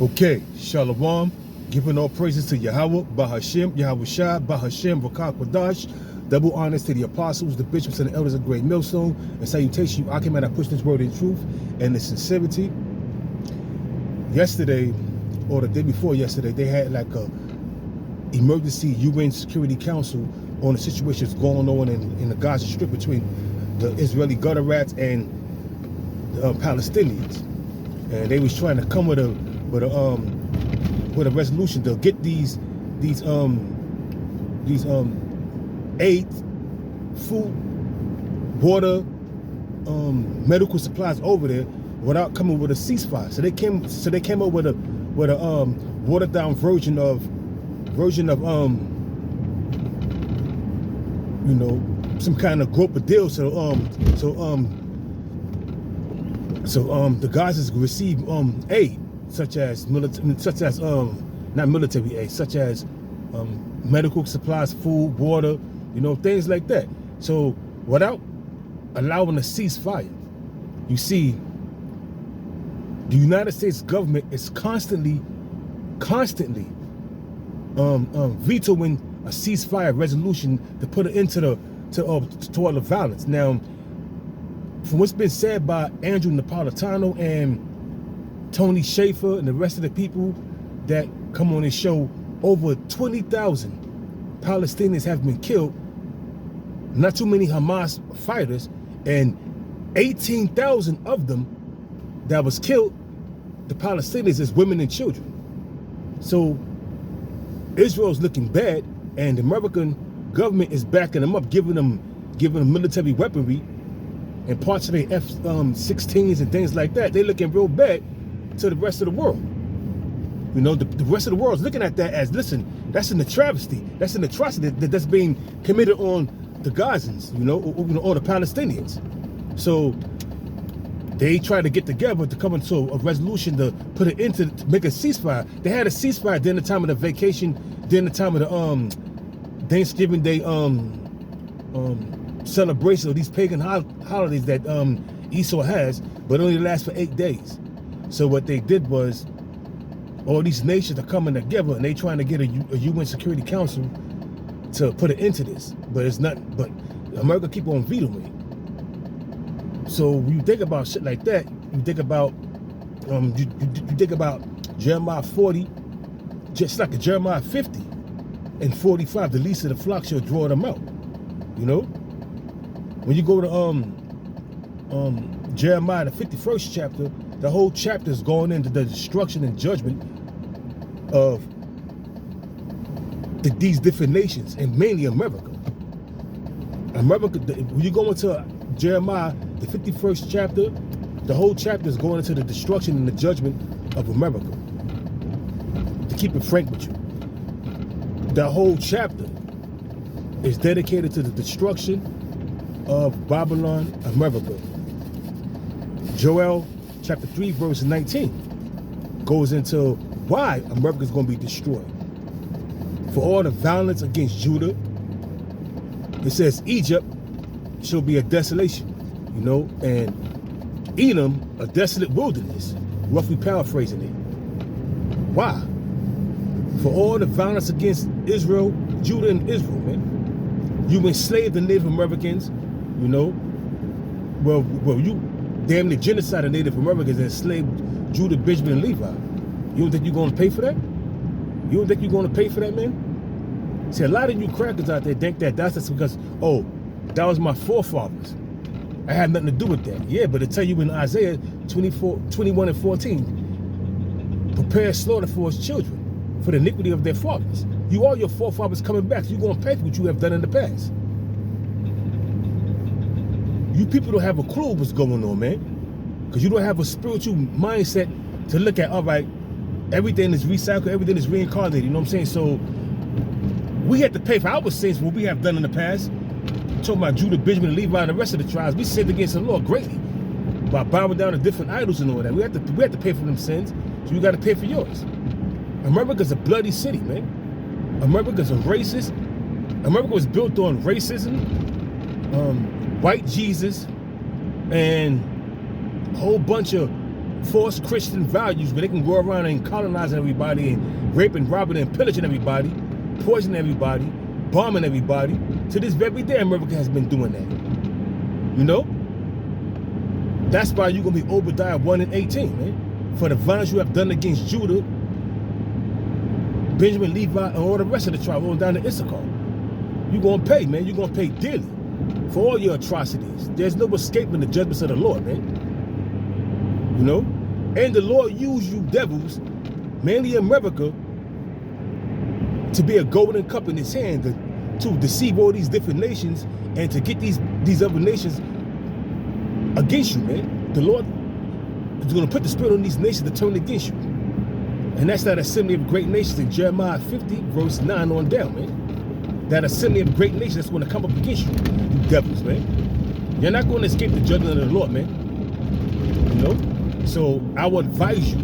Okay, Shalom, giving all praises to Yahweh, Bahashem, Yahweh Shai, Bahashem, Rakah Quadash. Double honors to the apostles, the bishops, and the elders of Great Millstone. And salutation, I came out, I push this word in truth and in sincerity. Yesterday, or the day before yesterday, they had like a emergency UN Security Council on the situations going on in the Gaza Strip between the Israeli gutter rats and the Palestinians. And they was trying to come with a resolution to get these aid, food, water, medical supplies over there without coming with a ceasefire. So they came up with a watered down version of you know, some kind of group of deal. So the Gazans receive aid, such as not military aid, such as medical supplies, food, water, you know, things like that. So without allowing a ceasefire, you see, the United States government is constantly vetoing a ceasefire resolution to put an end to all the violence. Now, from what's been said by Andrew Napolitano and Tony Shaffer and the rest of the people that come on this show, over 20,000 Palestinians have been killed, not too many Hamas fighters, and 18,000 of them that was killed, the Palestinians, is women and children. So Israel's looking bad, and the American government is backing them up, giving them military weaponry and parts of their F-16s and things like that. They're looking real bad to the rest of the world. You know, the rest of the world is looking at that as, listen, that's an travesty, that's an atrocity that's being committed on the Gazans, you know, or the Palestinians. So they try to get together to come into a resolution to put it into, to make a ceasefire. They had a ceasefire during the time of the vacation, during the time of the Thanksgiving Day celebration of these pagan holidays that Esau has, but only lasts for 8 days. So what they did was, all these nations are coming together and they trying to get a UN Security Council to put an end to this. But it's not, but America keep on vetoing it. So when you think about shit like that, you think about you think about Jeremiah 40, just like a Jeremiah 50 and 45, the least of the flock shall draw them out. You know? When you go to Jeremiah, the 51st chapter, the whole chapter is going into the destruction and judgment of these different nations, and mainly America. When you go into Jeremiah, the 51st chapter, the whole chapter is going into the destruction and the judgment of America. To keep it frank with you, the whole chapter is dedicated to the destruction of Babylon, America. Joel chapter 3 verse 19 goes into why America is going to be destroyed. For all the violence against Judah, it says Egypt shall be a desolation, you know, and Edom a desolate wilderness, roughly paraphrasing it. Why? For all the violence against Israel, Judah and Israel, man. You enslaved the Native Americans, you know. Well, you damn near genocide of Native Americans and enslaved Judah, Benjamin, and Levi. You don't think you're going to pay for that? You don't think you're going to pay for that, man? See, a lot of you crackers out there think that that's just because, oh, that was my forefathers. I had nothing to do with that. Yeah, but it tell you in Isaiah 21 and 14, prepare slaughter for his children, for the iniquity of their fathers. You are your forefathers coming back, so you're going to pay for what you have done in the past. You people don't have a clue what's going on, man. Because you don't have a spiritual mindset to look at, all right, everything is recycled, everything is reincarnated, you know what I'm saying? So we have to pay for our sins, what we have done in the past. Talking about Judah, Benjamin, and Levi, and the rest of the tribes. We sinned against the Lord greatly by bowing down to different idols and all that. We have to pay for them sins, so you got to pay for yours. America's a bloody city, man. America's a racist. America was built on racism, white Jesus, and a whole bunch of false Christian values where they can go around and colonizing everybody and raping, robbing, and pillaging everybody, poisoning everybody, bombing everybody. To this very day, America has been doing that. You know? That's why you're going to be Obadiah 1:18, man. For the violence you have done against Judah, Benjamin, Levi, and all the rest of the tribe, all down to Issachar. You're going to pay, man. You're going to pay dearly for all your atrocities. There's no escaping the judgments of the Lord, man. You know? And the Lord used you devils, mainly in America, to be a golden cup in his hand to deceive all these different nations and to get these other nations against you, man. The Lord is going to put the spirit on these nations to turn against you. And that's that assembly of great nations in Jeremiah 50, verse 9 on down, man. That assembly of great nations that's going to come up against you, you devils, man. You're not going to escape the judgment of the Lord, man. You know? So I would advise you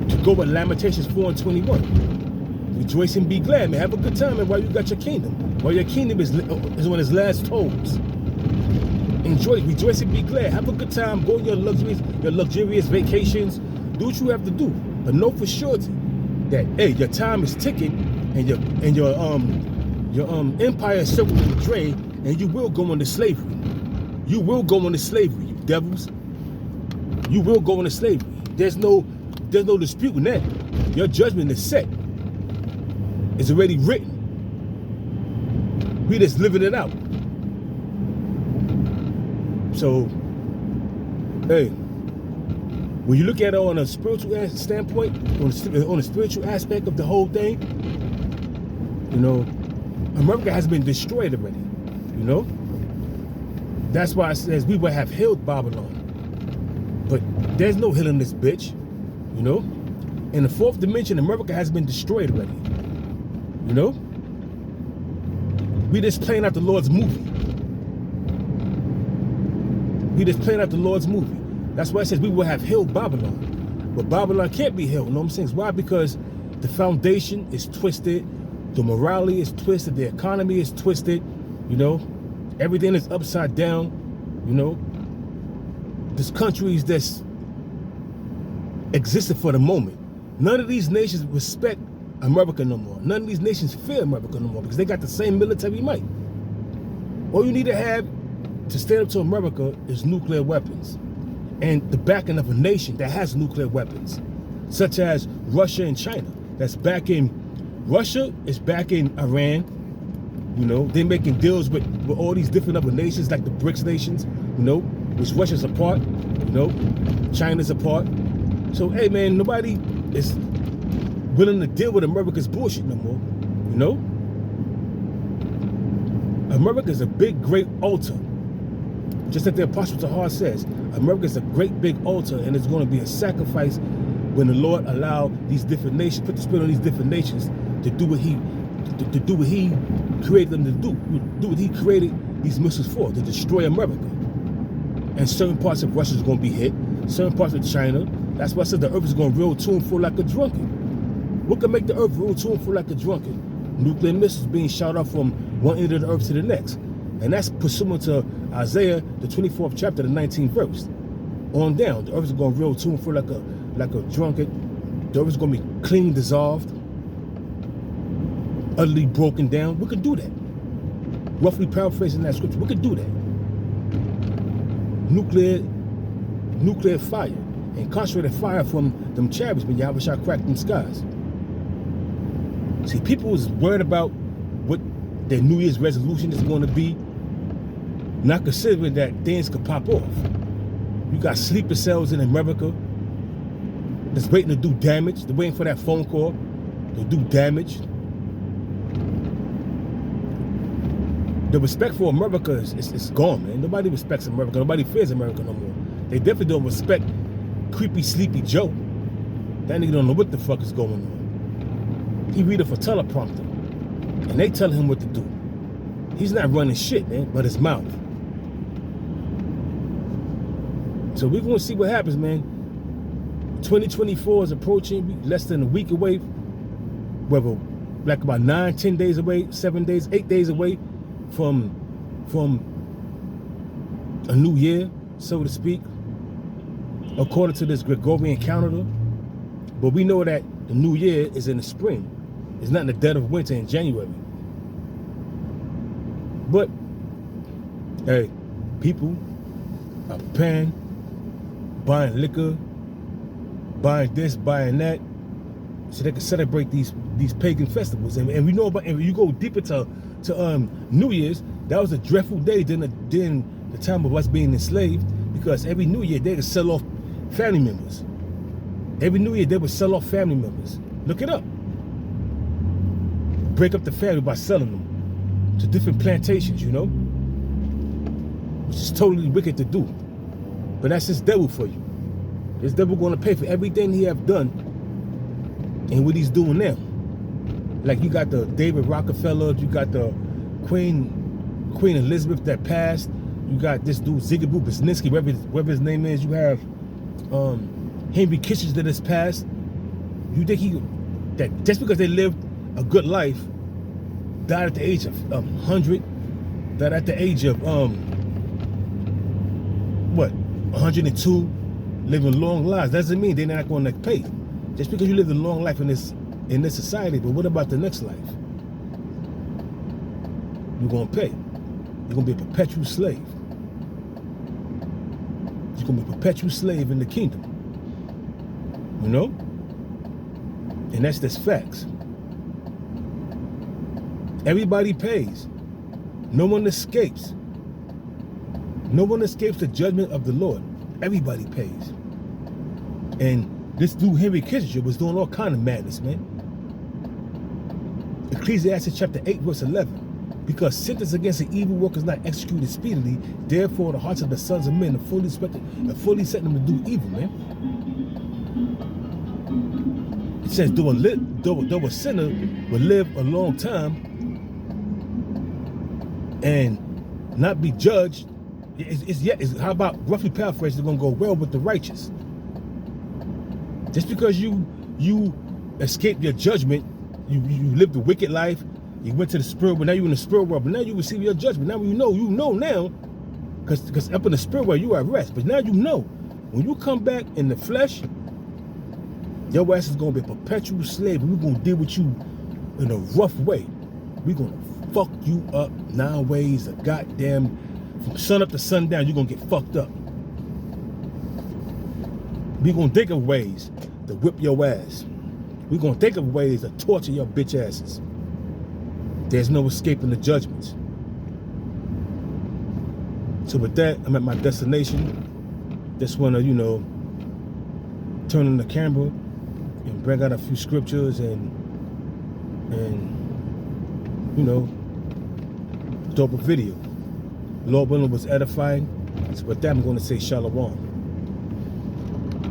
to go with Lamentations 4:21. Rejoice and be glad, man. Have a good time, man, while you got your kingdom. While your kingdom is on its last toes. Enjoy, rejoice and be glad. Have a good time. Go on your luxurious vacations. Do what you have to do. But know for sure that, hey, your time is ticking and your empire is circling the drain, and you will go into slavery. You will go into slavery, you devils. You will go into slavery. There's no disputing that. Your judgment is set. It's already written. We just living it out. So, hey, when you look at it on a spiritual standpoint, on a spiritual aspect of the whole thing, you know, America has been destroyed already, you know? That's why it says we will have healed Babylon. But there's no healing this bitch, you know? In the fourth dimension, America has been destroyed already, you know? We just playing out the Lord's movie. We just playing out the Lord's movie. That's why it says we will have healed Babylon. But Babylon can't be healed, you know what I'm saying? Why? Because the foundation is twisted, the morality is twisted, the economy is twisted, you know? Everything is upside down, you know? This country is just existed for the moment. None of these nations respect America no more. None of these nations fear America no more because they got the same military might. All you need to have to stand up to America is nuclear weapons and the backing of a nation that has nuclear weapons, such as Russia and China. That's backing, Russia is backing Iran. You know, they're making deals with all these different other nations like the BRICS nations, you know, which Russia's a part, you know, China's a part. So, hey, man, nobody is willing to deal with America's bullshit no more, you know? America's a big, great altar. Just like the Apostle Tahar says, America's a great big altar, and it's going to be a sacrifice when the Lord allow these different nations, put the spirit on these different nations to do what he created them to do what he created these missiles for, to destroy America. And certain parts of Russia is going to be hit, certain parts of China. That's why I said the earth is going to roll to and fro like a drunken. What can make the earth roll to and fro like a drunken? Nuclear missiles being shot off from one end of the earth to the next. And that's pursuant to Isaiah, the 24th chapter, the 19th verse. On down, the earth is going to roll to and fro like a drunkard. The earth is going to be clean, dissolved, utterly broken down. We could do that. Roughly paraphrasing that scripture, we could do that. Nuclear fire and concentrated fire from them chariots when Yahweh shall crack them skies. See, people is worried about what their New Year's resolution is going to be, not considering that things could pop off. You got sleeper cells in America that's waiting to do damage. They're waiting for that phone call to do damage. The respect for America is gone, man. Nobody respects America. Nobody fears America no more. They definitely don't respect creepy, sleepy Joe. That nigga don't know what the fuck is going on. He read it for teleprompter, and they tell him what to do. He's not running shit, man, but his mouth. So we're going to see what happens, man. 2024 is approaching, less than a week away. Whether like about 9, 10 days away, 7 days, 8 days away from a new year, so to speak. according to this Gregorian calendar. But we know that the new year is in the spring. It's not in the dead of winter in January. But, hey, people are preparing, buying liquor, buying this, buying that, so they can celebrate these pagan festivals. And we know about, and when you go deeper to New Year's, that was a dreadful day during the time of us being enslaved, because every New Year they would sell off family members. Every New Year they would sell off family members. Look it up. Break up the family by selling them to different plantations, you know, which is totally wicked to do. But that's this devil for you. This devil going to pay for everything he have done and what he's doing now. Like you got the David Rockefeller, you got the Queen Elizabeth that passed, you got this dude Zygmunt Brzezinski, whatever his name is. You have Henry Kissinger that has passed. You think that just because they lived a good life, died at the age of 100, died at the age of 102, living long lives, doesn't mean they're not going to pay. Just because you live a long life in this society, but what about the next life? You're going to pay. You're going to be a perpetual slave. You're going to be a perpetual slave in the kingdom. You know? And that's just facts. Everybody pays. No one escapes. No one escapes the judgment of the Lord. Everybody pays. And this dude Henry Kissinger was doing all kind of madness, man. Ecclesiastes chapter 8, verse 11. Because sentence against the evil work is not executed speedily, therefore the hearts of the sons of men are fully set them to do evil, man. It says, though a sinner will live a long time and not be judged, how about, roughly paraphrased, it's going to go well with the righteous. Just because you escaped your judgment, you lived a wicked life, you went to the spirit world, but now you're in the spirit world, but now you receive your judgment. Now you know now, because up in the spirit world you are at rest, but now you know, when you come back in the flesh, your ass is going to be a perpetual slave, and we're going to deal with you in a rough way. We're going to fuck you up 9 ways of goddamn, from sun up to sundown, you're going to get fucked up. We're going to think of ways to whip your ass. We're going to think of ways to torture your bitch asses. There's no escaping the judgments. So with that, I'm at my destination. Just want to, turn on the camera and bring out a few scriptures and throw up a video. Lord willing was edifying. So with that, I'm going to say shalom.